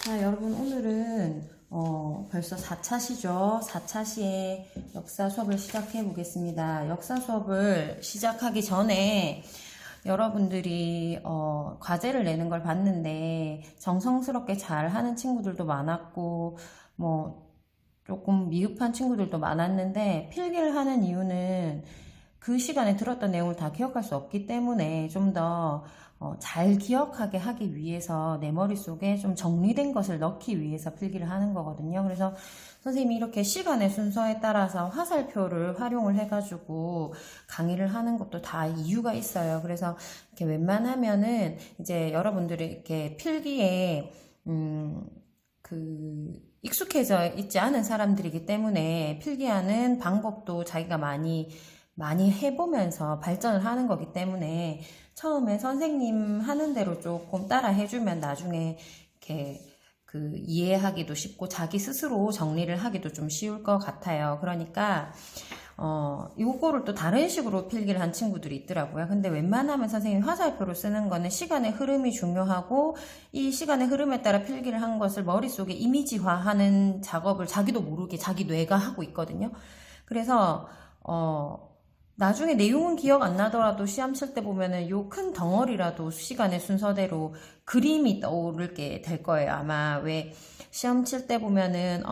자, 여러분 오늘은 벌써 4차시죠. 4차시의 역사 수업을 시작해 보겠습니다. 역사 수업을 시작하기 전에 여러분들이 과제를 내는 걸 봤는데 정성스럽게 잘 하는 친구들도 많았고 뭐 조금 미흡한 친구들도 많았는데 필기를 하는 이유는 그 시간에 들었던 내용을 다 기억할 수 없기 때문에 좀 더 잘 기억하게 하기 위해서 내 머릿속에 좀 정리된 것을 넣기 위해서 필기를 하는 거거든요. 그래서 선생님이 이렇게 시간의 순서에 따라서 화살표를 활용을 해가지고 강의를 하는 것도 다 이유가 있어요. 그래서 이렇게 웬만하면은 이제 여러분들이 이렇게 필기에 익숙해져 있지 않은 사람들이기 때문에 필기하는 방법도 자기가 많이 해보면서 발전을 하는 거기 때문에 처음에 선생님 하는 대로 조금 따라 해주면 나중에 이렇게 이해하기도 쉽고 자기 스스로 정리를 하기도 좀 쉬울 것 같아요. 그러니까 요거를 또 다른 식으로 필기를 한 친구들이 있더라고요. 근데 웬만하면 선생님이 화살표로 쓰는 거는 시간의 흐름이 중요하고 이 시간의 흐름에 따라 필기를 한 것을 머릿속에 이미지화하는 작업을 자기도 모르게 자기 뇌가 하고 있거든요. 그래서 나중에 내용은 기억 안 나더라도 시험 칠 때 보면은 요 큰 덩어리라도 시간의 순서대로 그림이 떠오르게 될 거예요. 아마 왜 시험 칠 때 보면은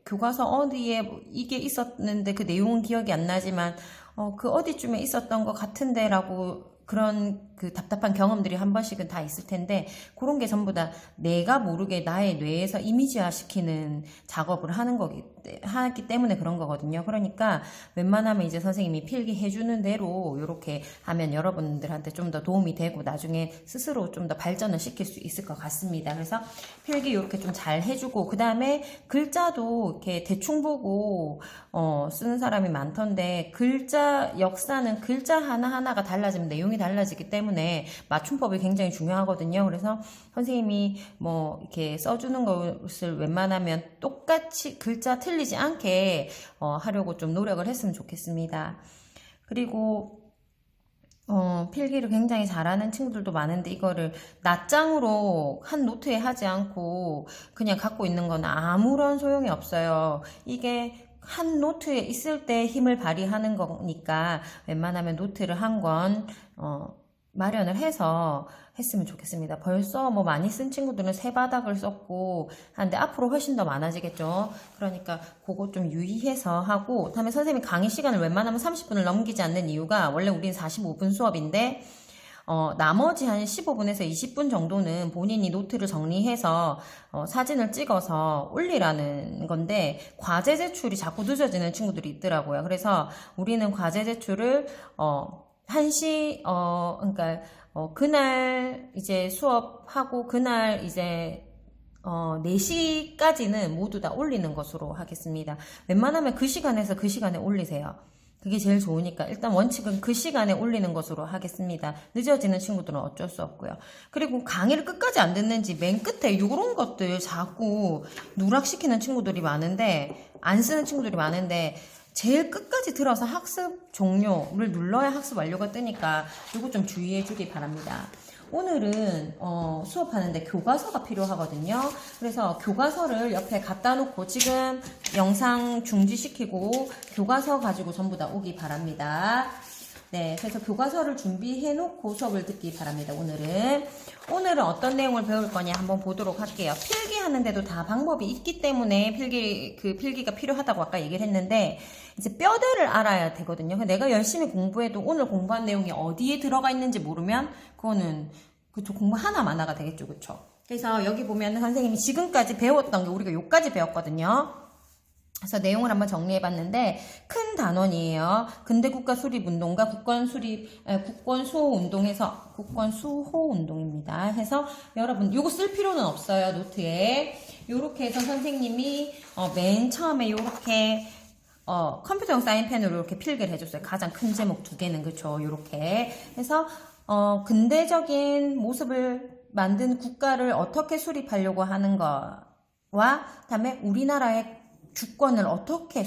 교과서 어디에 이게 있었는데 그 내용은 기억이 안 나지만 그 어디쯤에 있었던 것 같은데라고 그런 답답한 경험들이 한 번씩은 다 있을 텐데 그런 게 전부 다 내가 모르게 나의 뇌에서 이미지화 시키는 작업을 하기 때문에 그런 거거든요. 그러니까 웬만하면 이제 선생님이 필기해 주는 대로 이렇게 하면 여러분들한테 좀 더 도움이 되고 나중에 스스로 좀 더 발전을 시킬 수 있을 것 같습니다. 그래서 필기 이렇게 좀 잘 해주고 그 다음에 글자도 이렇게 대충 보고 쓰는 사람이 많던데 역사는 글자 하나하나가 달라지면 내용이 달라지기 때문에 맞춤법이 굉장히 중요하거든요. 그래서 선생님이 뭐 이렇게 써주는 것을 웬만하면 똑같이 글자 틀리지 않게 하려고 좀 노력을 했으면 좋겠습니다. 그리고 필기를 굉장히 잘하는 친구들도 많은데 이거를 낱장으로 한 노트에 하지 않고 그냥 갖고 있는 건 아무런 소용이 없어요. 이게 한 노트에 있을 때 힘을 발휘하는 거니까 웬만하면 노트를 한 권 마련을 해서 했으면 좋겠습니다. 벌써 뭐 많이 쓴 친구들은 세 바닥을 썼고 하는데 앞으로 훨씬 더 많아지겠죠. 그러니까 그거 좀 유의해서 하고 다음에 선생님이 강의 시간을 웬만하면 30분을 넘기지 않는 이유가 원래 우린 45분 수업인데 나머지 한 15분에서 20분 정도는 본인이 노트를 정리해서 사진을 찍어서 올리라는 건데 과제 제출이 자꾸 늦어지는 친구들이 있더라고요. 그래서 우리는 과제 제출을 1시 그러니까 그날 이제 수업하고 그날 이제 4시까지는 모두 다 올리는 것으로 하겠습니다. 웬만하면 그 시간에서 그 시간에 올리세요. 그게 제일 좋으니까 일단 원칙은 그 시간에 올리는 것으로 하겠습니다. 늦어지는 친구들은 어쩔 수 없고요. 그리고 강의를 끝까지 안 듣는지 맨 끝에 이런 것들 자꾸 누락시키는 친구들이 많은데 안 쓰는 친구들이 많은데 제일 끝까지 들어서 학습 종료를 눌러야 학습 완료가 뜨니까 이거 좀 주의해 주기 바랍니다. 오늘은 수업하는데 교과서가 필요하거든요. 그래서 교과서를 옆에 갖다 놓고 지금 영상 중지시키고 교과서 가지고 전부 다 오기 바랍니다. 네, 그래서 교과서를 준비해 놓고 수업을 듣기 바랍니다. 오늘은 어떤 내용을 배울 거냐 한번 보도록 할게요. 필기하는데도 다 방법이 있기 때문에 필기가 필요하다고 아까 얘기를 했는데 이제 뼈대를 알아야 되거든요. 내가 열심히 공부해도 오늘 공부한 내용이 어디에 들어가 있는지 모르면 그거는 그쵸, 공부 하나마나가 되겠죠. 그쵸? 그래서 여기 보면 선생님이 지금까지 배웠던 게 우리가 여기까지 배웠거든요. 그래서 내용을 한번 정리해봤는데 큰 단원이에요. 근대국가수립운동과 국권수호운동입니다. 해서 여러분 요거 쓸 필요는 없어요. 노트에 요렇게 해서 선생님이 맨 처음에 요렇게 컴퓨터용 사인펜으로 이렇게 필기를 해줬어요. 가장 큰 제목 2개는 그쵸. 요렇게 해서 근대적인 모습을 만든 국가를 어떻게 수립하려고 하는 거와 그다음에 우리나라의 주권을 어떻게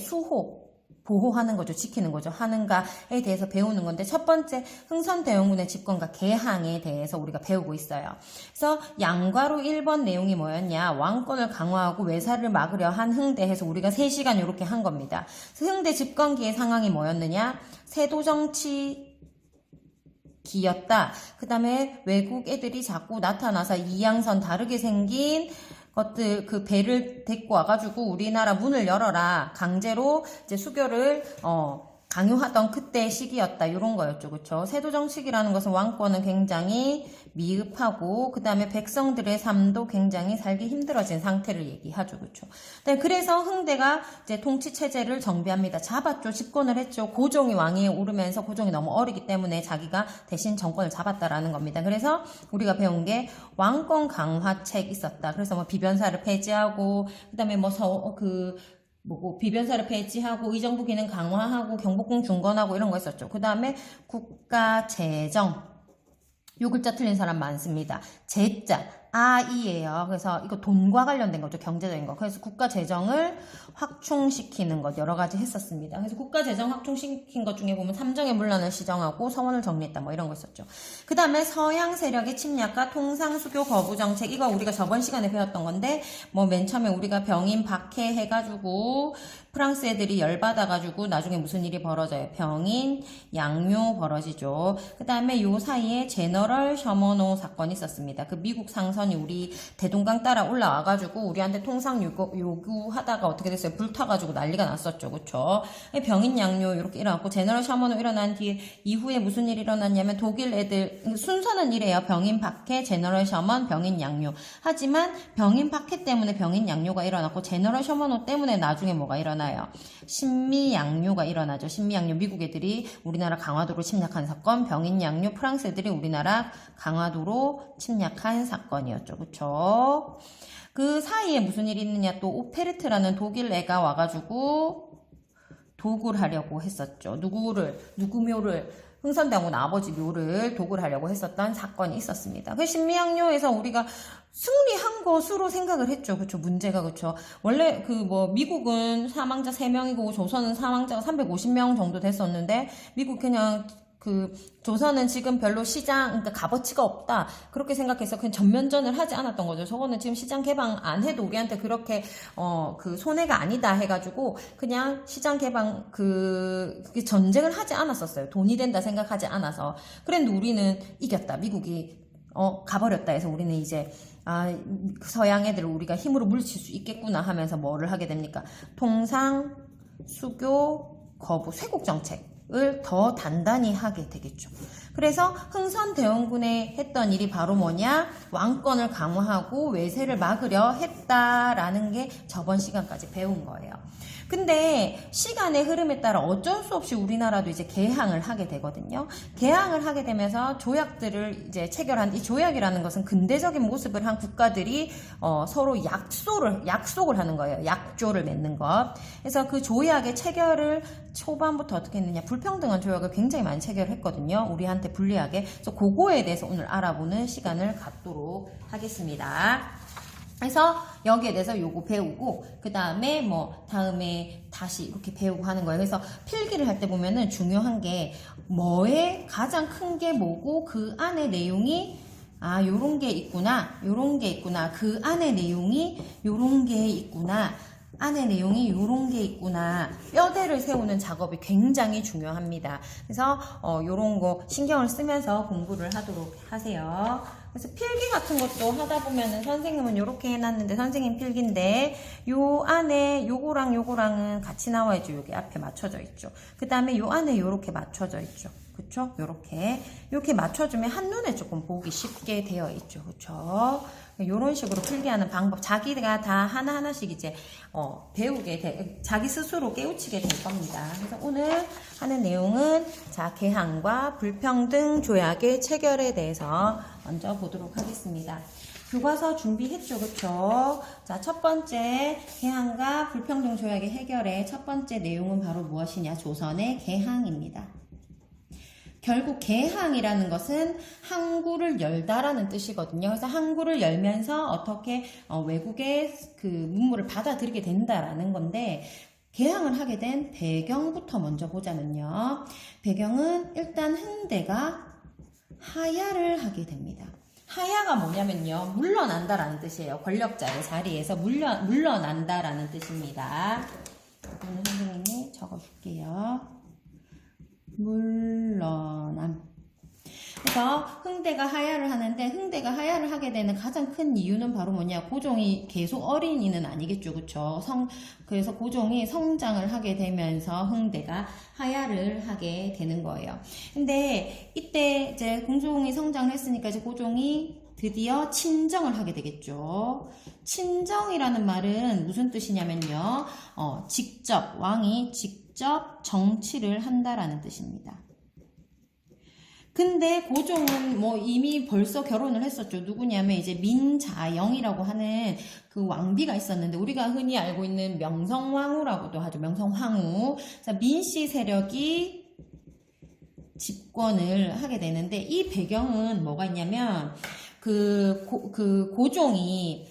보호하는 거죠. 지키는 거죠. 하는가에 대해서 배우는 건데 첫 번째 흥선대원군의 집권과 개항에 대해서 우리가 배우고 있어요. 그래서 양과로 1번 내용이 뭐였냐. 왕권을 강화하고 외사를 막으려 한 흥대에서 우리가 3시간 이렇게 한 겁니다. 그래서 흥대 집권기의 상황이 뭐였느냐. 세도정치 기였다. 그 다음에 외국 애들이 자꾸 나타나서 이양선 다르게 생긴 것들 그 배를 데리고 와가지고 우리나라 문을 열어라 강제로 이제 수교를 강요하던 그때 시기였다. 이런 거였죠. 그쵸? 세도정치기라는 것은 왕권은 굉장히 미흡하고 그 다음에 백성들의 삶도 굉장히 살기 힘들어진 상태를 얘기하죠. 그쵸? 그래서 흥대가 이제 통치체제를 정비합니다. 잡았죠. 집권을 했죠. 고종이 왕위에 오르면서 고종이 너무 어리기 때문에 자기가 대신 정권을 잡았다라는 겁니다. 그래서 우리가 배운 게 왕권 강화책 있었다. 그래서 뭐 비변사를 폐지하고 그 다음에 비변사를 폐지하고 의정부 기능 강화하고 경복궁 중건하고 이런 거 있었죠. 그 다음에 국가재정. 요 글자 틀린 사람 많습니다. 재자, 아이예요. 그래서 이거 돈과 관련된 거죠. 경제적인 거. 그래서 국가재정을 확충시키는 것 여러 가지 했었습니다. 그래서 국가재정 확충시킨 것 중에 보면 삼정의 문란을 시정하고 서원을 정리했다 뭐 이런 거 있었죠. 그 다음에 서양 세력의 침략과 통상수교 거부 정책 이거 우리가 저번 시간에 배웠던 건데 뭐 맨 처음에 우리가 병인 박해 해가지고 프랑스 애들이 열받아가지고 나중에 무슨 일이 벌어져요. 병인 양요 벌어지죠. 그 다음에 요 사이에 제너럴 셔머노 사건이 있었습니다. 그 미국 상선이 우리 대동강 따라 올라와가지고 우리한테 통상 요구하다가 어떻게 됐어요? 불타가지고 난리가 났었죠. 그쵸? 병인 양요 이렇게 일어났고 제너럴 셔머노 일어난 뒤에 이후에 무슨 일이 일어났냐면 독일 애들 순서는 이래요. 병인 박해, 제너럴 셔먼, 병인 양요. 하지만 병인 박해 때문에 병인 양요가 일어났고 제너럴 셔머노 때문에 나중에 뭐가 일어나요? 신미양요가 일어나죠. 신미양요 미국 애들이 우리나라 강화도로 침략한 사건, 병인양요 프랑스 애들이 우리나라 강화도로 침략한 사건이었죠. 그쵸? 그 사이에 무슨 일이 있느냐 또 오페르트라는 독일 애가 와가지고 독을 하려고 했었죠. 누구 묘를 흥선대원군 아버지 묘를 독을 하려고 했었던 사건이 있었습니다. 그 신미양요에서 우리가 승리한 것으로 생각을 했죠. 그쵸? 문제가 그쵸? 원래 미국은 사망자 3명이고 조선은 사망자가 350명 정도 됐었는데 미국 그냥 조선은 지금 별로 그러니까 값어치가 없다. 그렇게 생각해서 그냥 전면전을 하지 않았던 거죠. 저거는 지금 시장 개방 안 해도 우리한테 그렇게, 손해가 아니다 해가지고, 그냥 시장 개방, 그게 전쟁을 하지 않았었어요. 돈이 된다 생각하지 않아서. 그런데 우리는 이겼다. 미국이, 가버렸다 해서 우리는 이제, 서양 애들을 우리가 힘으로 물칠 수 있겠구나 하면서 뭐를 하게 됩니까? 통상, 수교, 거부, 쇄국 정책. 을 더 단단히 하게 되겠죠. 그래서 흥선대원군에 했던 일이 바로 뭐냐? 왕권을 강화하고 외세를 막으려 했다라는 게 저번 시간까지 배운 거예요. 근데 시간의 흐름에 따라 어쩔 수 없이 우리나라도 이제 개항을 하게 되거든요. 개항을 하게 되면서 조약들을 이제 체결한 이 조약이라는 것은 근대적인 모습을 한 국가들이 서로 약속을 하는 거예요. 약조를 맺는 것. 그래서 그 조약의 체결을 초반부터 어떻게 했느냐. 불평등한 조약을 굉장히 많이 체결했거든요. 우리한테 불리하게. 그래서 그거에 대해서 오늘 알아보는 시간을 갖도록 하겠습니다. 그래서 여기에 대해서 요거 배우고 그 다음에 다음에 다시 이렇게 배우고 하는 거예요. 그래서 필기를 할 때 보면은 중요한 게 뭐에 가장 큰 게 뭐고 그 안에 내용이 요런 게 있구나 그 안에 내용이 요런 게 있구나 안에 내용이 요런 게 있구나 뼈대를 세우는 작업이 굉장히 중요합니다. 그래서 요런 거 신경을 쓰면서 공부를 하도록 하세요. 그래서 필기 같은 것도 하다 보면은 선생님은 요렇게 해놨는데 선생님 필기인데 요 안에 요거랑은 같이 나와야죠. 여기 앞에 맞춰져 있죠. 그 다음에 요 안에 요렇게 맞춰져 있죠. 그쵸? 요렇게 맞춰주면 한눈에 조금 보기 쉽게 되어 있죠. 그쵸? 요런 식으로 필기하는 방법 자기가 다 하나하나씩 이제 자기 스스로 깨우치게 될 겁니다. 그래서 오늘 하는 내용은 개항과 불평등 조약의 체결에 대해서 먼저 보도록 하겠습니다. 교과서 준비했죠, 그쵸? 자, 첫 번째 개항과 불평등 조약의 해결의 첫 번째 내용은 바로 무엇이냐? 조선의 개항입니다. 결국 개항이라는 것은 항구를 열다라는 뜻이거든요. 그래서 항구를 열면서 어떻게 외국의 그 문물을 받아들이게 된다라는 건데 개항을 하게 된 배경부터 먼저 보자면요. 배경은 일단 흥대가 하야를 하게 됩니다. 하야가 뭐냐면요. 물러난다라는 뜻이에요. 권력자의 자리에서 물러난다라는 뜻입니다. 이거는 선생님이 적어줄게요. 물러남. 그래서 흥대가 하야를 하는데 흥대가 하야를 하게 되는 가장 큰 이유는 바로 뭐냐, 고종이 계속 어린이는 아니겠죠, 그쵸? 그래서 고종이 성장을 하게 되면서 흥대가 하야를 하게 되는 거예요. 근데 이때 이제 공종이 성장을 했으니까 이제 고종이 드디어 친정을 하게 되겠죠. 친정이라는 말은 무슨 뜻이냐면요, 왕이 직접 정치를 한다라는 뜻입니다. 근데 고종은 뭐 이미 벌써 결혼을 했었죠. 누구냐면 이제 민자영이라고 하는 그 왕비가 있었는데, 우리가 흔히 알고 있는 명성황후라고도 하죠. 명성황후. 민씨 세력이 집권을 하게 되는데, 이 배경은 뭐가 있냐면 그 고종이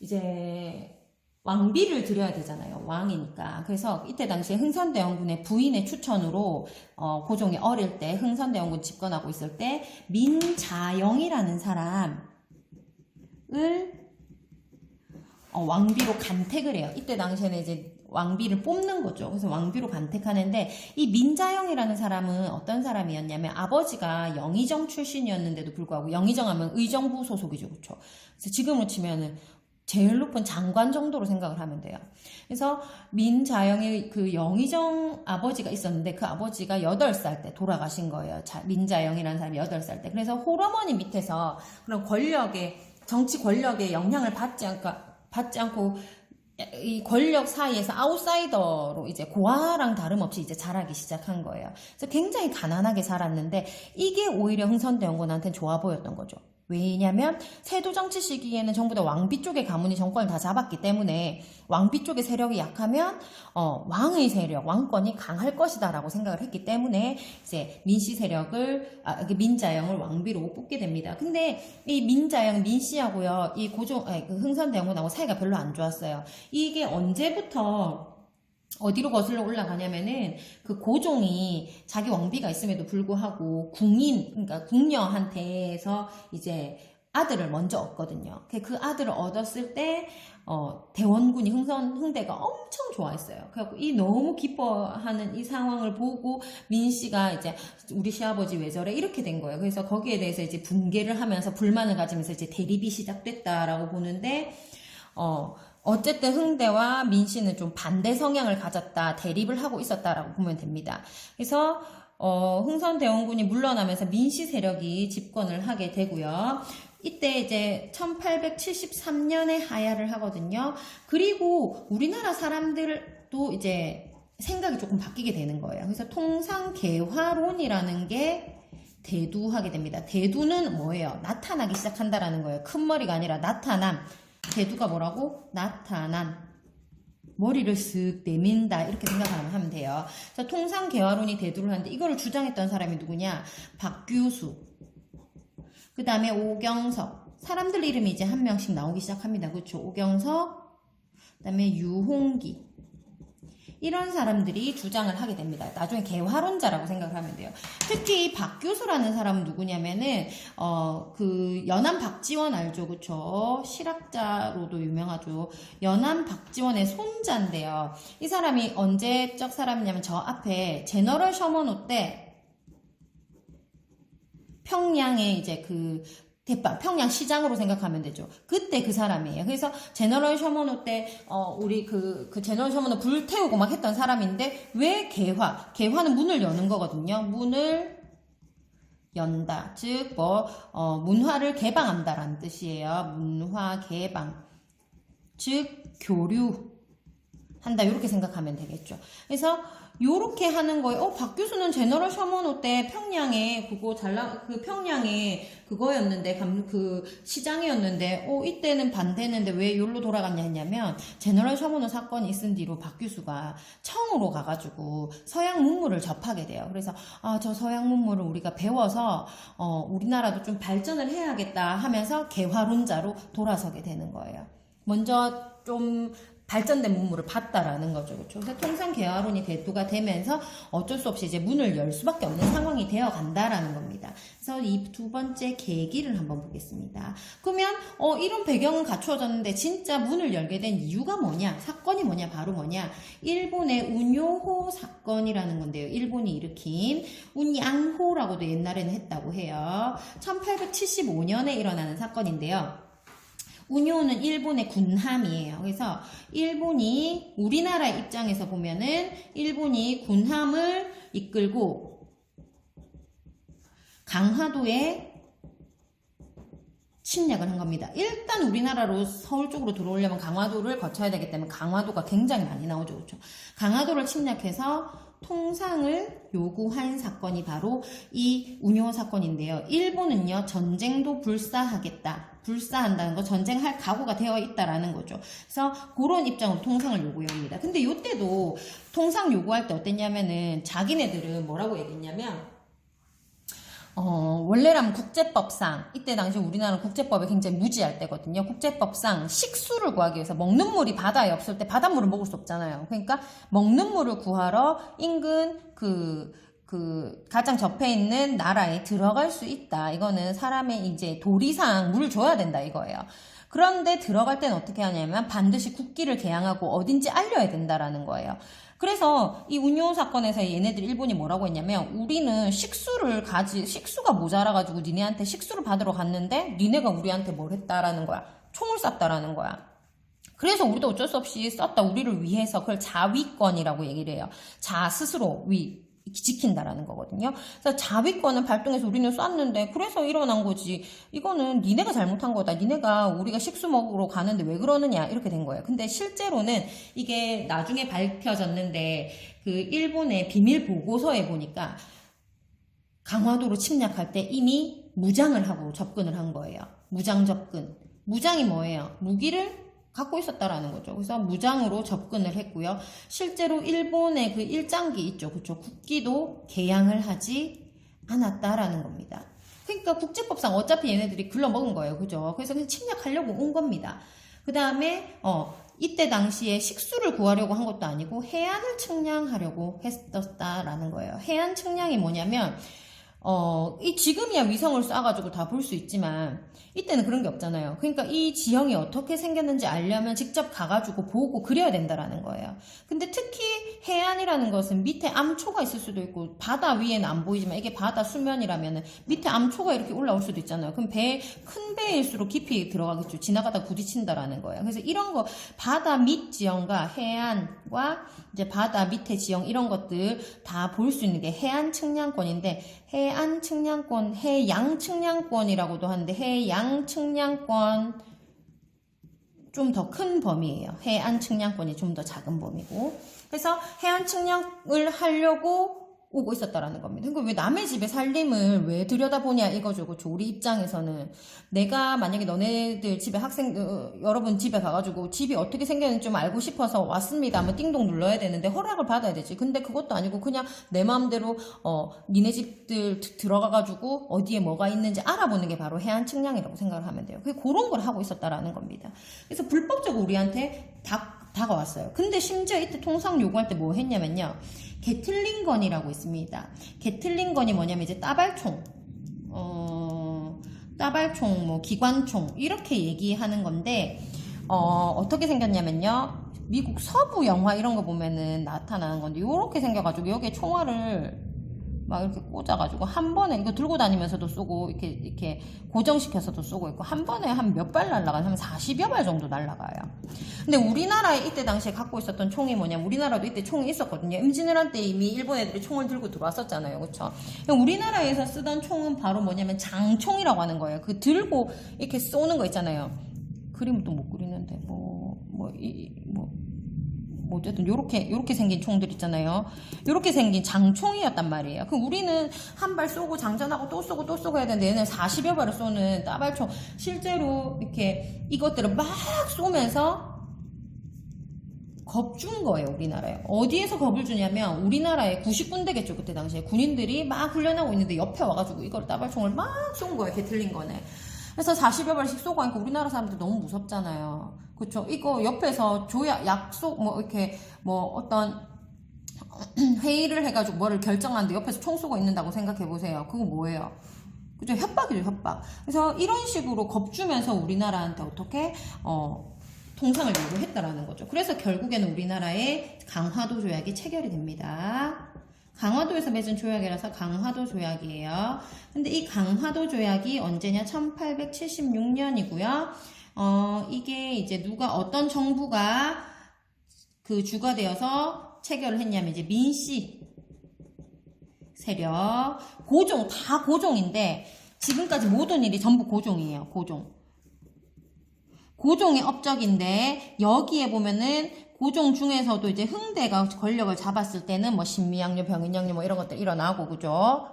이제 왕비를 드려야 되잖아요. 왕이니까. 그래서 이때 당시에 흥선대원군의 부인의 추천으로 고종이 어릴 때 흥선대원군 집권하고 있을 때 민자영이라는 사람을 왕비로 간택을 해요. 이때 당시에는 이제 왕비를 뽑는 거죠. 그래서 왕비로 간택하는데, 이 민자영이라는 사람은 어떤 사람이었냐면 아버지가 영의정 출신이었는데도 불구하고, 영의정 하면 의정부 소속이죠. 그렇죠? 그래서 지금으로 치면은 제일 높은 장관 정도로 생각을 하면 돼요. 그래서 민자영의 그 영의정 아버지가 있었는데, 그 아버지가 8살 때 돌아가신 거예요. 민자영이라는 사람이 8살 때. 그래서 홀어머니 밑에서 그런 정치 권력의 영향을 받지 않고 이 권력 사이에서 아웃사이더로 이제 고아랑 다름없이 이제 자라기 시작한 거예요. 그래서 굉장히 가난하게 자랐는데, 이게 오히려 흥선대원군한테는 좋아 보였던 거죠. 왜냐면 세도 정치 시기에는 전부 다 왕비 쪽의 가문이 정권을 다 잡았기 때문에, 왕비 쪽의 세력이 약하면 왕의 세력, 왕권이 강할 것이다라고 생각을 했기 때문에 이제 민씨 세력을 민자영을 왕비로 뽑게 됩니다. 근데 이 민자영, 민씨하고요, 이 그 흥선대원군하고 사이가 별로 안 좋았어요. 이게 언제부터 어디로 거슬러 올라가냐면은, 그 고종이 자기 왕비가 있음에도 불구하고 그러니까 궁녀한테서 이제 아들을 먼저 얻거든요. 그 아들을 얻었을 때 대원군이 흥대가 엄청 좋아했어요. 그래갖고 이 너무 기뻐하는 이 상황을 보고 민씨가 이제 우리 시아버지 왜 저래 이렇게 된 거예요. 그래서 거기에 대해서 이제 분개를 하면서 불만을 가지면서 이제 대립이 시작됐다라고 보는데, 어쨌든 흥대와 민씨는 좀 반대 성향을 가졌다, 대립을 하고 있었다라고 보면 됩니다. 그래서 흥선대원군이 물러나면서 민씨 세력이 집권을 하게 되고요. 이때 이제 1873년에 하야를 하거든요. 그리고 우리나라 사람들도 이제 생각이 조금 바뀌게 되는 거예요. 그래서 통상개화론이라는 게 대두하게 됩니다. 대두는 뭐예요? 나타나기 시작한다라는 거예요. 큰 머리가 아니라 나타남. 대두가 뭐라고? 나타난. 머리를 쓱 내민다, 이렇게 생각하면 돼요. 그래서 통상개화론이 대두를 하는데, 이거를 주장했던 사람이 누구냐? 박규수, 그 다음에 오경석. 사람들 이름이 이제 한 명씩 나오기 시작합니다. 그렇죠? 오경석, 그 다음에 유홍기. 이런 사람들이 주장을 하게 됩니다. 나중에 개화론자라고 생각을 하면 돼요. 특히 이 박교수라는 사람은 누구냐면은 그 연암 박지원 알죠, 그쵸? 실학자로도 유명하죠. 연암 박지원의 손자인데요. 이 사람이 언제적 사람이냐면, 저 앞에 제너럴 셔먼호 때 평양에 이제 그 평양 시장으로 생각하면 되죠. 그때 그 사람이에요. 그래서 제너럴 셔먼호 때 우리 그 제너럴 셔먼호 불태우고 막 했던 사람인데, 왜 개화는 문을 여는 거거든요. 문을 연다. 즉 문화를 개방한다라는 뜻이에요. 문화 개방. 즉 교류한다, 이렇게 생각하면 되겠죠. 그래서 요렇게 하는 거예요. 박규수는 제너럴 셔먼호 때 평양에 평양에 그거였는데, 그 시장이었는데, 이때는 반대했는데 왜 여기로 돌아갔냐 했냐면, 제너럴 셔먼호 사건이 있은 뒤로 박규수가 청으로 가가지고 서양 문물을 접하게 돼요. 그래서 저 서양 문물을 우리가 배워서 우리나라도 좀 발전을 해야겠다 하면서 개화론자로 돌아서게 되는 거예요. 먼저 좀 발전된 문물을 봤다라는 거죠. 그렇죠? 그래서 통상 개화론이 대두가 되면서 어쩔 수 없이 이제 문을 열 수밖에 없는 상황이 되어 간다라는 겁니다. 그래서 이 두 번째 계기를 한번 보겠습니다. 그러면 이런 배경은 갖추어졌는데 진짜 문을 열게 된 이유가 뭐냐? 사건이 뭐냐? 바로 뭐냐? 일본의 운요호 사건이라는 건데요. 일본이 일으킨 운양호라고도 옛날에는 했다고 해요. 1875년에 일어나는 사건인데요. 운요는 일본의 군함이에요. 그래서 일본이 우리나라 입장에서 보면은 일본이 군함을 이끌고 강화도에 침략을 한 겁니다. 일단 우리나라로 서울 쪽으로 들어오려면 강화도를 거쳐야 되기 때문에 강화도가 굉장히 많이 나오죠. 그렇죠? 강화도를 침략해서 통상을 요구한 사건이 바로 이 운요 사건인데요. 일본은요, 전쟁도 불사한다는 거, 전쟁할 각오가 되어 있다라는 거죠. 그래서 그런 입장으로 통상을 요구해 옵니다. 근데 이때도 통상 요구할 때 어땠냐면은 자기네들은 뭐라고 얘기했냐면 원래라면 국제법상, 이때 당시 우리나라는 국제법이 굉장히 무지할 때거든요. 국제법상 식수를 구하기 위해서 먹는 물이 바다에 없을 때 바닷물을 먹을 수 없잖아요. 그러니까 먹는 물을 구하러 인근 가장 접해 있는 나라에 들어갈 수 있다. 이거는 사람의 이제 도리상 물을 줘야 된다 이거예요. 그런데 들어갈 때는 어떻게 하냐면 반드시 국기를 개양하고 어딘지 알려야 된다라는 거예요. 그래서 이 운요 사건에서 얘네들 일본이 뭐라고 했냐면 우리는 식수가 모자라가지고 니네한테 식수를 받으러 갔는데 니네가 우리한테 뭘 했다라는 거야. 총을 쐈다라는 거야. 그래서 우리도 어쩔 수 없이 썼다. 우리를 위해서 그걸 자위권이라고 얘기를 해요. 스스로 지킨다라는 거거든요. 그래서 자위권을 발동해서 우리는 쐈는데 그래서 일어난 거지. 이거는 니네가 잘못한 거다. 니네가 우리가 식수 먹으러 가는데 왜 그러느냐 이렇게 된 거예요. 근데 실제로는 이게 나중에 밝혀졌는데 그 일본의 비밀 보고서에 보니까 강화도로 침략할 때 이미 무장을 하고 접근을 한 거예요. 무장 접근. 무장이 뭐예요? 무기를 갖고 있었다라는 거죠. 그래서 무장으로 접근을 했고요. 실제로 일본의 그 일장기 있죠. 그렇죠. 국기도 개양을 하지 않았다라는 겁니다. 그러니까 국제법상 어차피 얘네들이 글러먹은 거예요. 그죠? 그래서 그냥 침략하려고 온 겁니다. 그 다음에 이때 당시에 식수를 구하려고 한 것도 아니고 해안을 측량하려고 했었다라는 거예요. 해안 측량이 뭐냐면 지금이야 위성을 쏴가지고 다 볼 수 있지만 이때는 그런 게 없잖아요. 그러니까 이 지형이 어떻게 생겼는지 알려면 직접 가가지고 보고 그려야 된다라는 거예요. 근데 특히 해안이라는 것은 밑에 암초가 있을 수도 있고 바다 위에는 안 보이지만 이게 바다 수면이라면 밑에 암초가 이렇게 올라올 수도 있잖아요. 그럼 큰 배일수록 깊이 들어가겠죠. 지나가다 부딪힌다라는 거예요. 그래서 이런 거 바다 밑 지형과 해안과 이제 바다 밑에 지형 이런 것들 다 볼 수 있는 게 해안 측량권인데 해안 측량권, 해양 측량권이라고도 하는데 해양 측량권 좀 더 큰 범위예요. 해안 측량권이 좀 더 작은 범위고. 그래서 해안 측량을 하려고 오고 있었다라는 겁니다. 그러니까 왜 남의 집에 살림을 왜 들여다보냐 이거죠. 그렇죠. 우리 입장에서는 내가 만약에 너네들 집에 여러분 집에 가가지고 집이 어떻게 생겼는지 좀 알고 싶어서 왔습니다 하면 띵동 눌러야 되는데 허락을 받아야 되지. 근데 그것도 아니고 그냥 내 마음대로 니네 집들 들어가가지고 어디에 뭐가 있는지 알아보는 게 바로 해안 측량이라고 생각을 하면 돼요. 그런 걸 하고 있었다라는 겁니다. 그래서 불법적으로 우리한테 다가왔어요. 근데 심지어 이때 통상 요구할 때 뭐 했냐면요. 게틀링건이라고 있습니다. 게틀링건이 뭐냐면 이제 따발총, 기관총 이렇게 얘기하는 건데 어떻게 생겼냐면요. 미국 서부 영화 이런 거 보면은 나타나는 건데 이렇게 생겨가지고 여기에 총알을 막 이렇게 꽂아가지고 한 번에 이거 들고 다니면서도 쏘고 이렇게 고정시켜서도 쏘고 있고 한 번에 한 몇 발 날라가요? 한 40여 발 정도 날라가요. 근데 우리나라에 이때 당시에 갖고 있었던 총이 뭐냐면 우리나라도 이때 총이 있었거든요. 임진왜란 때 이미 일본 애들이 총을 들고 들어왔었잖아요. 그렇죠? 우리나라에서 쓰던 총은 바로 뭐냐면 장총이라고 하는 거예요. 그 들고 이렇게 쏘는 거 있잖아요. 그림은 또 못 그리는데 어쨌든 요렇게 생긴 총들 있잖아요. 요렇게 생긴 장총이었단 말이에요. 그럼 우리는 한 발 쏘고 장전하고 또 쏘고 해야 되는데 얘는 40여 발을 쏘는 따발총 실제로 이렇게 이것들을 막 쏘면서 겁준 거예요. 우리나라에. 어디에서 겁을 주냐면 우리나라에 90군데겠죠. 그때 당시에 군인들이 막 훈련하고 있는데 옆에 와가지고 이걸 따발총을 막 쏜 거예요. 게틀링건에. 그래서 40여 발씩 쏘고 하니까 우리나라 사람들 너무 무섭잖아요. 그쵸? 이거 옆에서 약속, 뭐, 이렇게, 뭐, 어떤, 회의를 해가지고 뭐를 결정하는데 옆에서 총 쏘고 있는다고 생각해 보세요. 그거 뭐예요? 그죠? 협박이죠, 협박. 그래서 이런 식으로 겁주면서 우리나라한테 어떻게, 통상을 요구했다라는 거죠. 그래서 결국에는 우리나라의 강화도 조약이 체결이 됩니다. 강화도에서 맺은 조약이라서 강화도 조약이에요. 근데 이 강화도 조약이 언제냐? 1876년이고요. 이게 이제 어떤 정부가 그 주가 되어서 체결을 했냐면 이제 민씨 세력, 고종, 다 고종인데 지금까지 모든 일이 전부 고종이에요. 고종의 업적인데 여기에 보면은 고종 중에서도 이제 흥대가 권력을 잡았을 때는 뭐 신미양요, 병인양요 뭐 이런 것들 일어나고 그죠?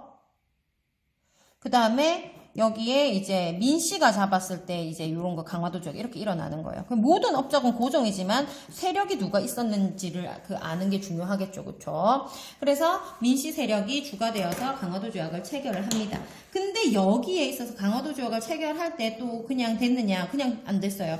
그 다음에 여기에 이제 민씨가 잡았을 때 이제 이런 거 강화도 조약 이렇게 일어나는 거예요. 모든 업적은 고종이지만 세력이 누가 있었는지를 아는 게 중요하겠죠, 그렇죠? 그래서 민씨 세력이 주가 되어서 강화도 조약을 체결을 합니다. 근데 여기에 있어서 강화도 조약을 체결할 때 또 그냥 됐느냐? 그냥 안 됐어요.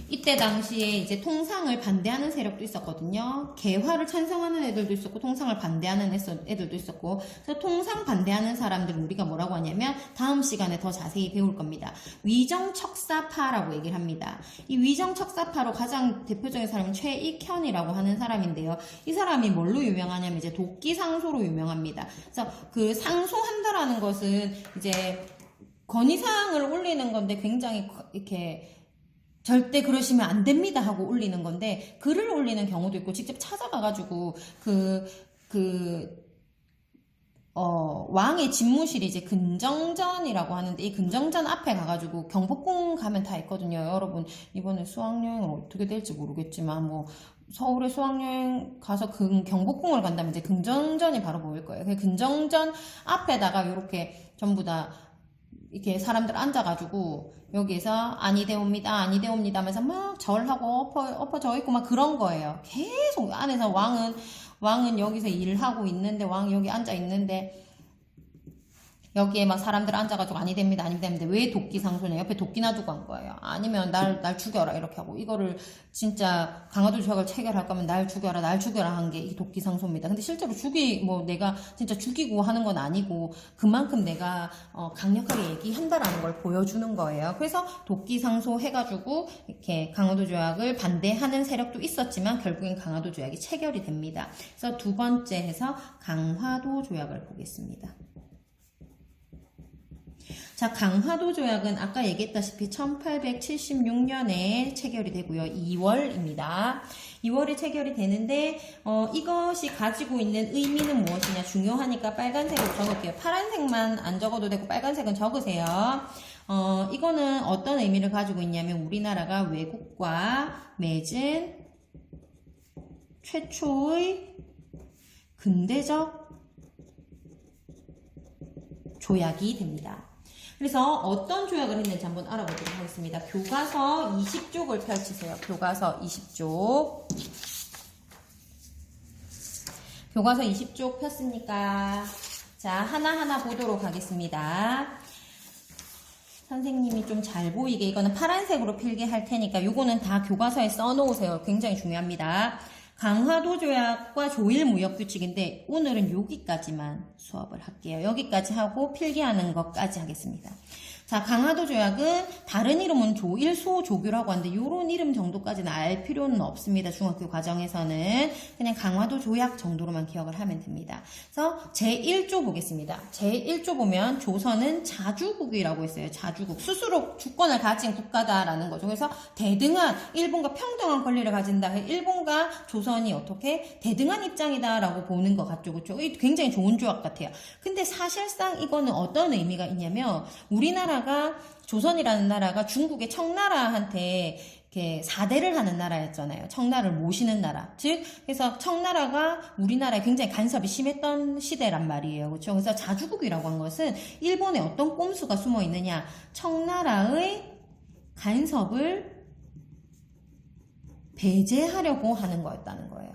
이때 당시에 이제 통상을 반대하는 세력도 있었거든요. 개화를 찬성하는 애들도 있었고 통상을 반대하는 애들도 있었고, 그래서 통상 반대하는 사람들은 우리가 뭐라고 하냐면 다음 시간에 더 자세히 배울 겁니다. 위정척사파라고 얘기를 합니다. 이 위정척사파로 가장 대표적인 사람은 최익현이라고 하는 사람인데요. 이 사람이 뭘로 유명하냐면 이제 도끼상소로 유명합니다. 그래서 그 상소한다라는 것은 이제 건의사항을 올리는 건데 굉장히 이렇게 절대 그러시면 안 됩니다 하고 올리는 건데, 글을 올리는 경우도 있고 직접 찾아가가지고 왕의 집무실이 이제 근정전이라고 하는데, 이 근정전 앞에 가가지고 경복궁 가면 다 있거든요. 여러분 이번에 수학여행은 어떻게 될지 모르겠지만 뭐 서울에 수학여행 가서 경복궁을 간다면 이제 근정전이 바로 보일 거예요. 그 근정전 앞에다가 이렇게 전부 다 이렇게 사람들 앉아가지고 여기에서 아니되옵니다 하면서 막 절하고 엎어져 있고 막 그런 거예요. 계속 안에서 왕은 여기서 일을 하고 있는데, 왕이 여기 앉아 있는데 여기에 막 사람들 앉아가지고 아니됩니다 왜 도끼상소냐, 옆에 도끼 놔두고 간 거예요. 아니면 날 죽여라 이렇게 하고, 이거를 진짜 강화도 조약을 체결할 거면 날 죽여라 한 게 이 도끼상소입니다. 근데 실제로 내가 진짜 죽이고 하는 건 아니고 그만큼 내가 강력하게 얘기한다라는 걸 보여주는 거예요. 그래서 도끼상소 해가지고 이렇게 강화도 조약을 반대하는 세력도 있었지만 결국엔 강화도 조약이 체결이 됩니다. 그래서 두 번째 해서 강화도 조약을 보겠습니다. 자, 강화도 조약은 아까 얘기했다시피 1876년에 체결이 되고요. 2월입니다. 2월에 체결이 되는데 이것이 가지고 있는 의미는 무엇이냐, 중요하니까 빨간색으로 적을게요. 파란색만 안 적어도 되고 빨간색은 적으세요. 이거는 어떤 의미를 가지고 있냐면 우리나라가 외국과 맺은 최초의 근대적 조약이 됩니다. 그래서 어떤 조약을 했는지 한번 알아보도록 하겠습니다. 교과서 20쪽을 펼치세요. 교과서 20쪽. 교과서 20쪽 폈습니까? 자, 하나하나 보도록 하겠습니다. 선생님이 좀 잘 보이게 이거는 파란색으로 필기할 테니까 요거는 다 교과서에 써놓으세요. 굉장히 중요합니다. 강화도 조약과 조일무역규칙인데 오늘은 여기까지만 수업을 할게요. 여기까지 하고 필기하는 것까지 하겠습니다. 자, 강화도 조약은 다른 이름은 조일소조교라고 하는데 요런 이름 정도까지는 알 필요는 없습니다. 중학교 과정에서는 그냥 강화도 조약 정도로만 기억을 하면 됩니다. 그래서 제1조 보겠습니다. 제1조 보면 조선은 자주국이라고 했어요. 자주국. 스스로 주권을 가진 국가다라는 거죠. 그래서 대등한, 일본과 평등한 권리를 가진다. 일본과 조선이 어떻게 대등한 입장이다라고 보는 것 같죠. 그렇죠? 굉장히 좋은 조약 같아요. 근데 사실상 이거는 어떤 의미가 있냐면 우리나라 조선이라는 나라가 중국의 청나라한테 이렇게 사대를 하는 나라였잖아요. 청나라를 모시는 나라. 즉, 그래서 청나라가 우리나라에 굉장히 간섭이 심했던 시대란 말이에요. 그렇죠? 그래서 자주국이라고 한 것은 일본에 어떤 꼼수가 숨어 있느냐. 청나라의 간섭을 배제하려고 하는 거였다는 거예요.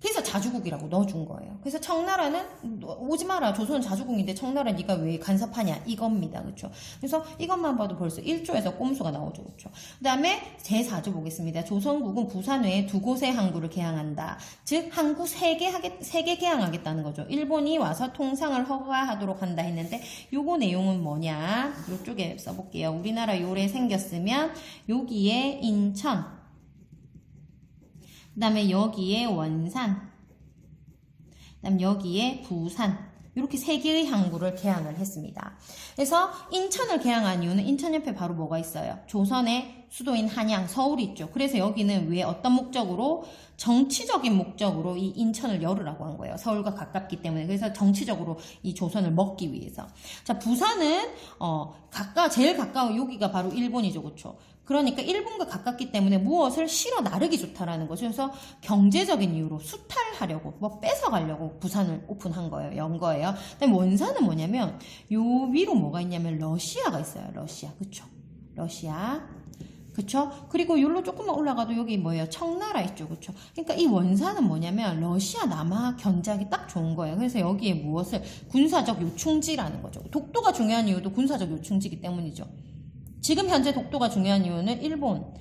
그래서 자주국이라고 넣어준 거예요. 그래서 청나라는 오지 마라. 조선은 자주국인데 청나라 네가 왜 간섭하냐 이겁니다. 그렇죠? 그래서 이것만 봐도 벌써 1조에서 꼼수가 나오죠. 그렇죠? 그 다음에 제4조 보겠습니다. 조선국은 부산 외에 2곳의 항구를 개항한다. 즉 항구 3개 개항하겠다는 거죠. 일본이 와서 통상을 허가하도록 한다 했는데 요거 내용은 뭐냐? 요쪽에 써볼게요. 우리나라 요래 생겼으면 여기에 인천, 그 다음에 여기에 원산, 그 다음 여기에 부산, 이렇게 3개의 항구를 개항을 했습니다. 그래서 인천을 개항한 이유는 인천 옆에 바로 뭐가 있어요? 조선의 수도인 한양, 서울이 있죠. 그래서 여기는 왜 어떤 목적으로? 정치적인 목적으로 이 인천을 열으라고 한 거예요. 서울과 가깝기 때문에. 그래서 정치적으로 이 조선을 먹기 위해서. 자, 부산은 제일 가까운 여기가 바로 일본이죠. 그렇죠? 그러니까 일본과 가깝기 때문에 무엇을 실어 나르기 좋다라는 거죠. 그래서 경제적인 이유로 수탈하려고 뭐 뺏어가려고 부산을 오픈한 거예요. 연 거예요. 그다음에 원산은 뭐냐면 요 위로 뭐가 있냐면 러시아가 있어요. 러시아. 그쵸? 러시아. 그쵸? 그리고 여기로 조금만 올라가도 여기 뭐예요? 청나라 있죠. 그쵸? 그러니까 이 원산은 뭐냐면 러시아 남하 견제하기 딱 좋은 거예요. 그래서 여기에 무엇을 군사적 요충지라는 거죠. 독도가 중요한 이유도 군사적 요충지이기 때문이죠. 지금 현재 독도가 중요한 이유는 일본,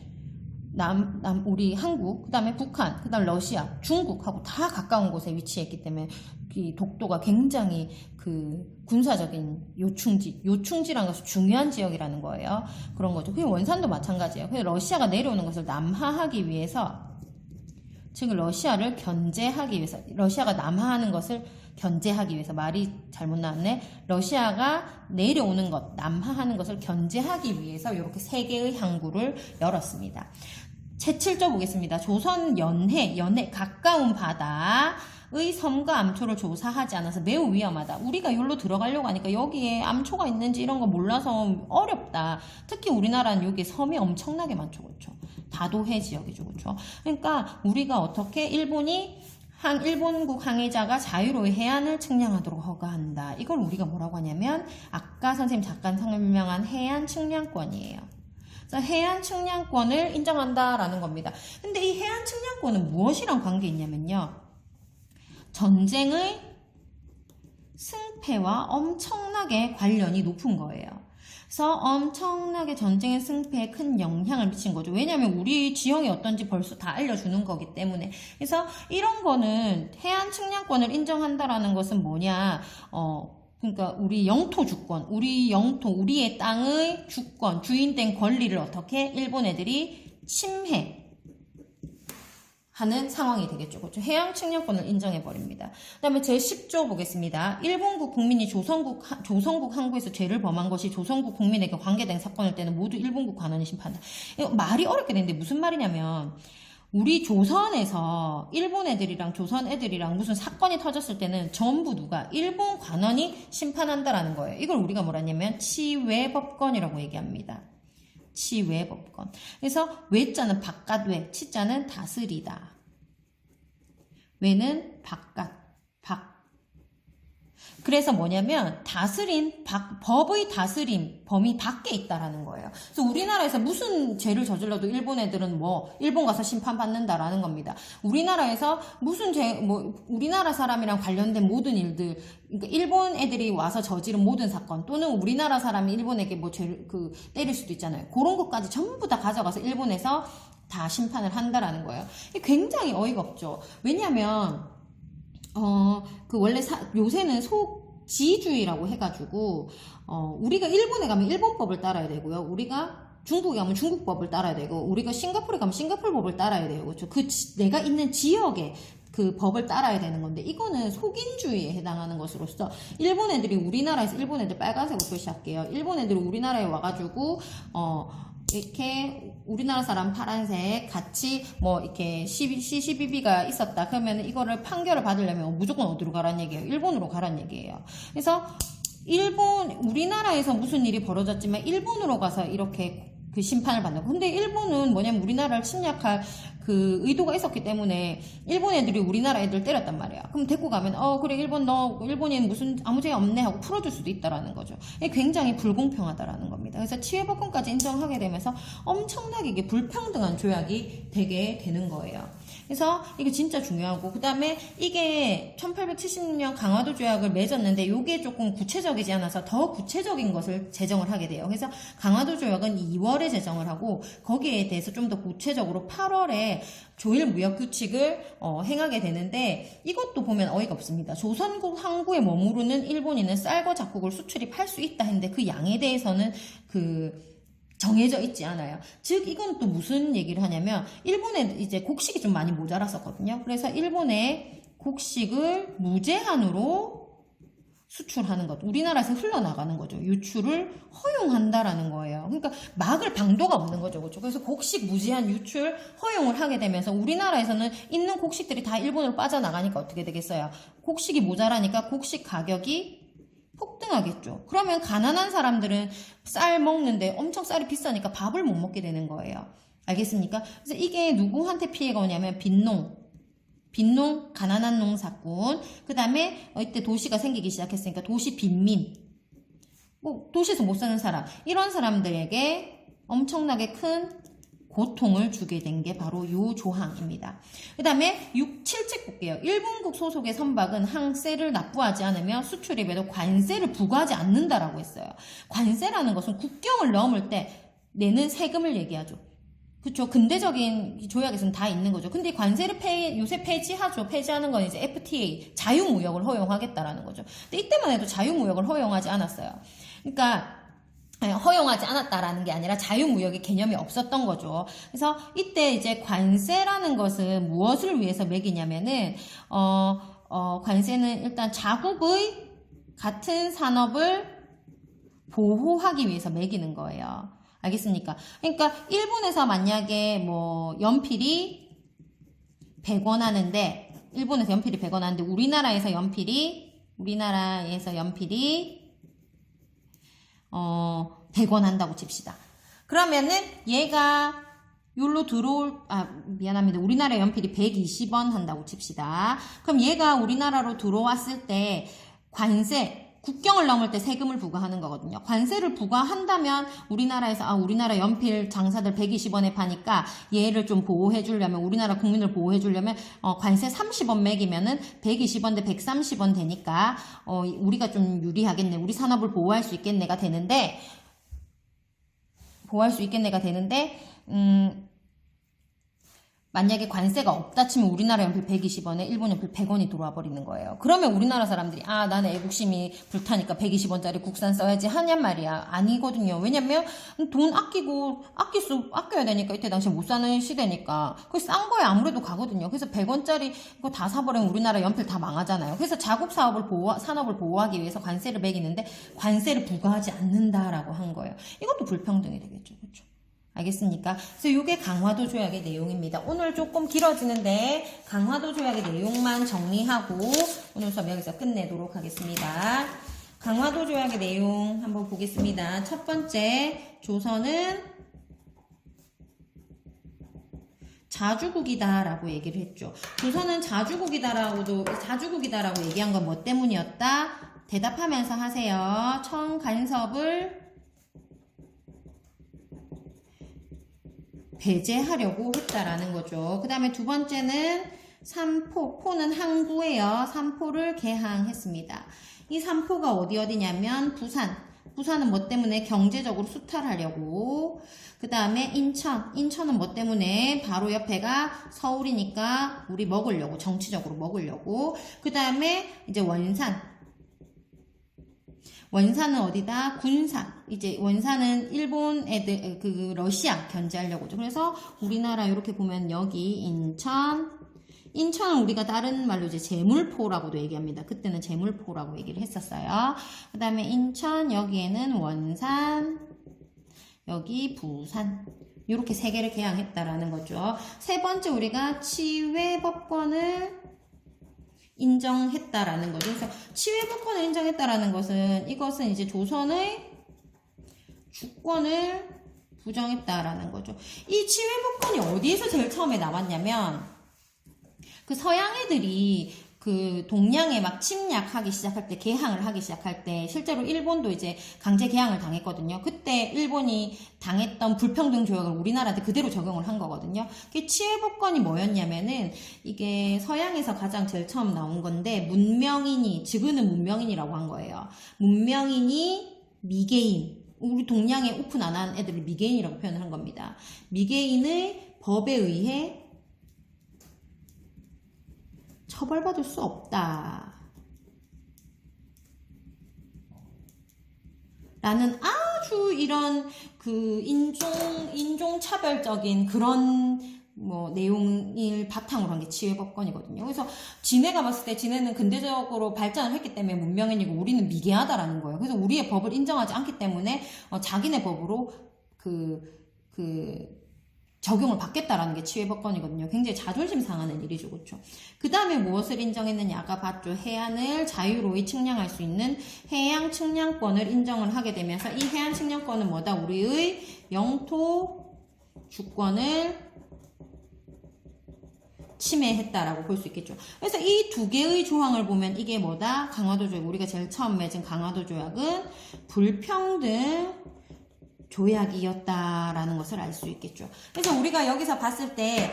우리 한국, 그 다음에 북한, 그 다음 러시아, 중국하고 다 가까운 곳에 위치했기 때문에 이 독도가 굉장히 그 군사적인 요충지라는 것은 중요한 지역이라는 거예요. 그런 거죠. 그 원산도 마찬가지예요. 그래서 러시아가 내려오는 것을 남하하기 위해서, 즉 러시아를 견제하기 위해서, 러시아가 남하하는 것을 견제하기 위해서, 말이 잘못 나왔네. 러시아가 내려오는 것, 남하하는 것을 견제하기 위해서 이렇게 3개의 항구를 열었습니다. 제7조 보겠습니다. 조선 연해 가까운 바다의 섬과 암초를 조사하지 않아서 매우 위험하다. 우리가 여기로 들어가려고 하니까 여기에 암초가 있는지 이런 거 몰라서 어렵다. 특히 우리나라는 여기 섬이 엄청나게 많죠. 그렇죠? 다도해 지역이죠. 그렇죠? 그러니까 우리가 어떻게 일본국 항해자가 자유로이 해안을 측량하도록 허가한다. 이걸 우리가 뭐라고 하냐면 아까 선생님 잠깐 설명한 해안 측량권이에요. 그래서 해안 측량권을 인정한다라는 겁니다. 근데 이 해안 측량권은 무엇이랑 관계 있냐면요. 전쟁의 승패와 엄청나게 관련이 높은 거예요. 그래서 엄청나게 전쟁의 승패에 큰 영향을 미친 거죠. 왜냐하면 우리 지형이 어떤지 벌써 다 알려주는 거기 때문에. 그래서 이런 거는 해안 측량권을 인정한다라는 것은 뭐냐, 그러니까 우리 영토 주권, 우리의 땅의 주권, 주인된 권리를 어떻게 일본 애들이 침해 하는 상황이 되겠죠. 그렇죠? 해양 측량권을 인정해버립니다. 그 다음에 제10조 보겠습니다. 일본국 국민이 조선국 항구에서 죄를 범한 것이 조선국 국민에게 관계된 사건일 때는 모두 일본국 관원이 심판한다. 이거 말이 어렵게 되는데 무슨 말이냐면 우리 조선에서 일본 애들이랑 조선 애들이랑 무슨 사건이 터졌을 때는 전부 누가? 일본 관원이 심판한다라는 거예요. 이걸 우리가 뭐라 하냐면 치외법권이라고 얘기합니다. 치외법권. 그래서 외자는 바깥외, 치자는 다스리다. 외는 바깥, 그래서 뭐냐면 법의 다스림 범위 밖에 있다라는 거예요. 그래서 우리나라에서 무슨 죄를 저질러도 일본 애들은 일본 가서 심판받는다라는 겁니다. 우리나라에서 무슨 우리나라 사람이랑 관련된 모든 일들, 그러니까 일본 애들이 와서 저지른 모든 사건, 또는 우리나라 사람이 일본에게 죄를 때릴 수도 있잖아요. 그런 것까지 전부 다 가져가서 일본에서 다 심판을 한다라는 거예요. 굉장히 어이가 없죠. 왜냐면 원래 요새는 지주의라고 해가지고, 우리가 일본에 가면 일본법을 따라야 되고요. 우리가 중국에 가면 중국법을 따라야 되고, 우리가 싱가포르에 가면 싱가포르 법을 따라야 돼요. 그렇죠? 내가 있는 지역에 그 법을 따라야 되는 건데, 이거는 속인주의에 해당하는 것으로서, 일본 애들이 우리나라에서, 일본 애들 빨간색으로 표시할게요. 일본 애들이 우리나라에 와가지고, 이렇게 우리나라 사람 파란색 같이 이렇게 CCBB가 있었다. 그러면 이거를 판결을 받으려면 무조건 어디로 가란 얘기예요? 일본으로 가란 얘기예요. 그래서 우리나라에서 무슨 일이 벌어졌지만 일본으로 가서 이렇게 그 심판을 받는 거. 근데 일본은 뭐냐면 우리나라를 침략할 그 의도가 있었기 때문에 일본 애들이 우리나라 애들 때렸단 말이야. 그럼 데리고 가면 그래 일본인 무슨 아무 죄 없네 하고 풀어줄 수도 있다라는 거죠. 이게 굉장히 불공평하다라는 겁니다. 그래서 치외법권까지 인정하게 되면서 엄청나게 이게 불평등한 조약이 되게 되는 거예요. 그래서 이게 진짜 중요하고, 그 다음에 이게 1870년 강화도 조약을 맺었는데 이게 조금 구체적이지 않아서 더 구체적인 것을 제정을 하게 돼요. 그래서 강화도 조약은 2월에 제정을 하고 거기에 대해서 좀 더 구체적으로 8월에 조일 무역 규칙을 행하게 되는데, 이것도 보면 어이가 없습니다. 조선국 항구에 머무르는 일본인은 쌀과 작곡을 수출입할 수 있다 했는데 그 양에 대해서는 정해져 있지 않아요. 즉 이건 또 무슨 얘기를 하냐면, 일본에 이제 곡식이 좀 많이 모자랐었거든요. 그래서 일본에 곡식을 무제한으로 수출하는 것, 우리나라에서 흘러나가는 거죠. 유출을 허용한다라는 거예요. 그러니까 막을 방도가 없는 거죠. 그렇죠? 그래서 곡식 무제한 유출 허용을 하게 되면서 우리나라에서는 있는 곡식들이 다 일본으로 빠져나가니까 어떻게 되겠어요? 곡식이 모자라니까 곡식 가격이 폭등하겠죠. 그러면 가난한 사람들은 쌀 먹는데 엄청 쌀이 비싸니까 밥을 못 먹게 되는 거예요. 알겠습니까? 그래서 이게 누구한테 피해가 오냐면 빈농, 가난한 농사꾼, 그 다음에 이때 도시가 생기기 시작했으니까 도시 빈민, 도시에서 못 사는 사람, 이런 사람들에게 엄청나게 큰 고통을 주게 된 게 바로 요 조항입니다. 그 다음에 7책 볼게요. 일본국 소속의 선박은 항세를 납부하지 않으며 수출입에도 관세를 부과하지 않는다라고 했어요. 관세라는 것은 국경을 넘을 때 내는 세금을 얘기하죠. 그쵸. 근대적인 조약에서는 다 있는 거죠. 근데 관세를 요새 폐지하죠. 폐지하는 건 이제 FTA, 자유무역을 허용하겠다라는 거죠. 근데 이때만 해도 자유무역을 허용하지 않았어요. 그러니까, 허용하지 않았다라는 게 아니라 자유무역의 개념이 없었던 거죠. 그래서 이때 이제 관세라는 것은 무엇을 위해서 매기냐면은, 관세는 일단 자국의 같은 산업을 보호하기 위해서 매기는 거예요. 알겠습니까? 그러니까 일본에서 만약에 연필이 100원 하는데, 일본에서 연필이 100원 하는데 우리나라에서 연필이 100원 한다고 칩시다. 그러면은 얘가 여기로 미안합니다. 우리나라 연필이 120원 한다고 칩시다. 그럼 얘가 우리나라로 들어왔을 때 국경을 넘을 때 세금을 부과하는 거거든요. 관세를 부과한다면 우리나라 연필 장사들 120원에 파니까 얘를 좀 보호해주려면, 우리나라 국민을 보호해주려면 관세 30원 매기면은 120원 대 130원 되니까 우리가 좀 유리하겠네. 우리 산업을 보호할 수 있겠네가 되는데 만약에 관세가 없다 치면 우리나라 연필 120원에 일본 연필 100원이 들어와 버리는 거예요. 그러면 우리나라 사람들이 나는 애국심이 불타니까 120원짜리 국산 써야지 하냔 말이야. 아니거든요. 왜냐면 돈 아껴야 되니까, 이때 당시 못 사는 시대니까. 그래서 싼 거에 아무래도 가거든요. 그래서 100원짜리 이거 다 사버리면 우리나라 연필 다 망하잖아요. 그래서 자국 산업을 보호하기 위해서 관세를 매기는데 관세를 부과하지 않는다라고 한 거예요. 이것도 불평등이 되겠죠. 그렇죠? 알겠습니까? 그래서 이게 강화도 조약의 내용입니다. 오늘 조금 길어지는데 강화도 조약의 내용만 정리하고 오늘 수업 여기서 끝내도록 하겠습니다. 강화도 조약의 내용 한번 보겠습니다. 첫 번째, 조선은 자주국이다라고 얘기를 했죠. 조선은 자주국이다라고 얘기한 건 뭐 때문이었다? 대답하면서 하세요. 청간섭을 배제하려고 했다라는 거죠. 그 다음에 두 번째는 포는 항구예요. 삼포를 개항했습니다. 이 삼포가 어디냐면 부산은 뭐 때문에 경제적으로 수탈하려고. 그 다음에 인천은 뭐 때문에 바로 옆에가 서울이니까 우리 먹으려고, 정치적으로 먹으려고. 그 다음에 이제 원산은 어디다? 군산. 이제 원산은 일본 애들, 러시아 견제하려고 죠. 그래서 우리나라 이렇게 보면 여기 인천은 우리가 다른 말로 이제 제물포라고도 얘기합니다. 그때는 제물포라고 얘기를 했었어요. 그 다음에 인천, 여기에는 원산, 여기 부산. 이렇게 세 개를 개항했다라는 거죠. 세 번째, 우리가 치외법권을 인정했다라는 거죠. 그래서 치외법권을 인정했다라는 것은, 이것은 이제 조선의 주권을 부정했다라는 거죠. 이 치외복권이 어디에서 제일 처음에 나왔냐면 그 서양 애들이 그 동양에 막 침략하기 시작할 때, 개항을 하기 시작할 때, 실제로 일본도 이제 강제 개항을 당했거든요. 그때 일본이 당했던 불평등 조약을 우리나라한테 그대로 적용을 한 거거든요. 그 치외복권이 뭐였냐면은, 이게 서양에서 가장 제일 처음 나온 건데, 문명인이, 지금은 문명인이라고 한 거예요. 문명인이 미개인, 우리 동양에 오픈 안 한 애들을 미개인이라고 표현을 한 겁니다. 미개인의 법에 의해 처벌받을 수 없다. 라는 아주 이런 그 인종차별적인 그런 뭐 내용을 바탕으로 한 게 치외법권이거든요. 그래서 지네가 봤을 때 지네는 근대적으로 발전을 했기 때문에 문명인이고 우리는 미개하다라는 거예요. 그래서 우리의 법을 인정하지 않기 때문에 자기네 법으로 적용을 받겠다라는 게 치외법권이거든요. 굉장히 자존심 상하는 일이죠. 그렇죠? 그 다음에 무엇을 인정했느냐? 아까 봤죠. 해안을 자유로이 측량할 수 있는 해양 측량권을 인정을 하게 되면서 이 해안 측량권은 뭐다? 우리의 영토 주권을 침해했다라고 볼 수 있겠죠. 그래서 이 두 개의 조항을 보면 이게 뭐다? 강화도 조약. 우리가 제일 처음 맺은 강화도 조약은 불평등 조약이었다라는 것을 알 수 있겠죠. 그래서 우리가 여기서 봤을 때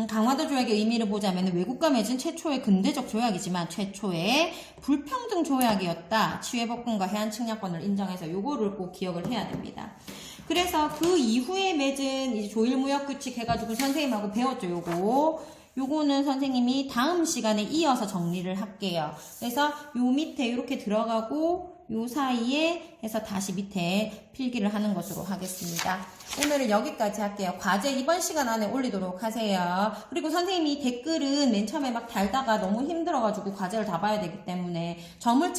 강화도 조약의 의미를 보자면 외국과 맺은 최초의 근대적 조약이지만 최초의 불평등 조약이었다. 치외법권과 해안 측량권을 인정해서 요거를 꼭 기억을 해야 됩니다. 그래서 그 이후에 맺은 이제 조일무역규칙 해가지고 선생님하고 배웠죠. 요거는 선생님이 다음 시간에 이어서 정리를 할게요. 그래서 요 밑에 이렇게 들어가고 요 사이에 해서 다시 밑에 필기를 하는 것으로 하겠습니다. 오늘은 여기까지 할게요. 과제 이번 시간 안에 올리도록 하세요. 그리고 선생님이 댓글은 맨 처음에 막 달다가 너무 힘들어가지고 과제를 다 봐야 되기 때문에 점을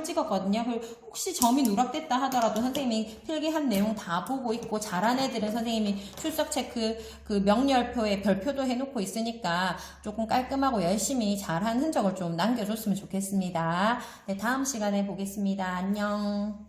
찍었거든요. 그리고 혹시 점이 누락됐다 하더라도 선생님이 필기한 내용 다 보고 있고 잘한 애들은 선생님이 출석 체크 그 명렬표에 별표도 해놓고 있으니까 조금 깔끔하고 열심히 잘한 흔적을 좀 남겨줬으면 좋겠습니다. 네, 다음 시간에 보겠습니다. 안녕.